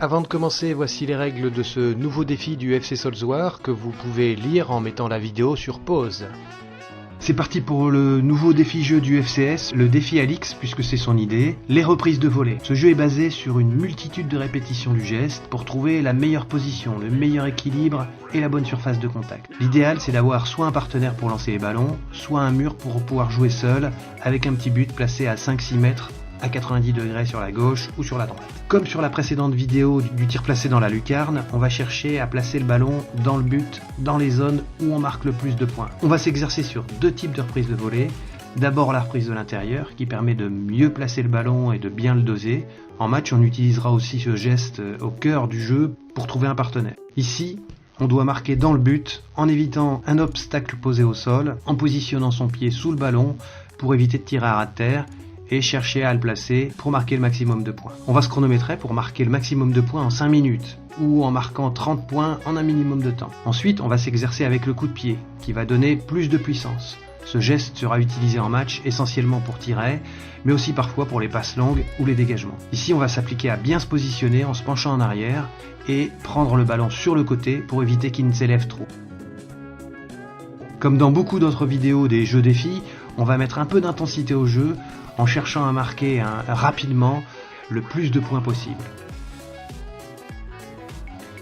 Avant de commencer, voici les règles de ce nouveau défi du FC Solzoar que vous pouvez lire en mettant la vidéo sur pause. C'est parti pour le nouveau défi jeu du FCS, le défi Alix puisque c'est son idée, les reprises de volée. Ce jeu est basé sur une multitude de répétitions du geste pour trouver la meilleure position, le meilleur équilibre et la bonne surface de contact. L'idéal c'est d'avoir soit un partenaire pour lancer les ballons, soit un mur pour pouvoir jouer seul avec un petit but placé à 5-6 mètres à 90 degrés sur la gauche ou sur la droite. Comme sur la précédente vidéo du tir placé dans la lucarne, on va chercher à placer le ballon dans le but, dans les zones où on marque le plus de points. On va s'exercer sur deux types de reprises de volée. D'abord la reprise de l'intérieur qui permet de mieux placer le ballon et de bien le doser. En match, on utilisera aussi ce geste au cœur du jeu pour trouver un partenaire. Ici, on doit marquer dans le but en évitant un obstacle posé au sol, en positionnant son pied sous le ballon pour éviter de tirer à ras de terre et chercher à le placer pour marquer le maximum de points. On va se chronométrer pour marquer le maximum de points en 5 minutes ou en marquant 30 points en un minimum de temps. Ensuite, on va s'exercer avec le coup de pied qui va donner plus de puissance. Ce geste sera utilisé en match essentiellement pour tirer, mais aussi parfois pour les passes longues ou les dégagements. Ici, on va s'appliquer à bien se positionner en se penchant en arrière et prendre le ballon sur le côté pour éviter qu'il ne s'élève trop. Comme dans beaucoup d'autres vidéos des jeux défis, on va mettre un peu d'intensité au jeu en cherchant à marquer rapidement le plus de points possible.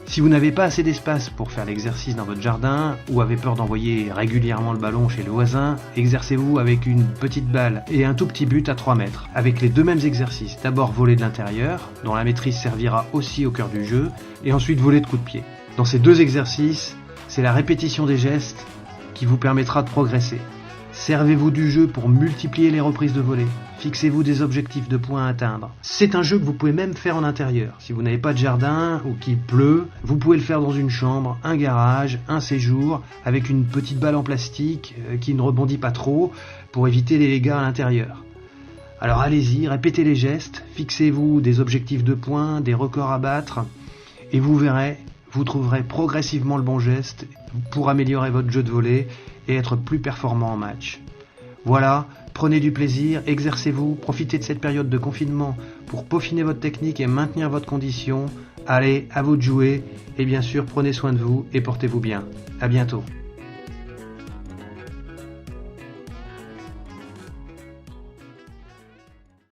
Si vous n'avez pas assez d'espace pour faire l'exercice dans votre jardin ou avez peur d'envoyer régulièrement le ballon chez le voisin, exercez-vous avec une petite balle et un tout petit but à 3 mètres, avec les deux mêmes exercices. D'abord voler de l'intérieur, dont la maîtrise servira aussi au cœur du jeu, et ensuite voler de coups de pied. Dans ces deux exercices, c'est la répétition des gestes qui vous permettra de progresser. Servez-vous du jeu pour multiplier les reprises de volée. Fixez-vous des objectifs de points à atteindre. C'est un jeu que vous pouvez même faire en intérieur. Si vous n'avez pas de jardin ou qu'il pleut, vous pouvez le faire dans une chambre, un garage, un séjour, avec une petite balle en plastique qui ne rebondit pas trop pour éviter les dégâts à l'intérieur. Alors allez-y, répétez les gestes, fixez-vous des objectifs de points, des records à battre, et vous verrez, vous trouverez progressivement le bon geste pour améliorer votre jeu de volée et être plus performant en match. Voilà, prenez du plaisir, exercez-vous, profitez de cette période de confinement pour peaufiner votre technique et maintenir votre condition. Allez, à vous de jouer et bien sûr prenez soin de vous et portez-vous bien. À bientôt.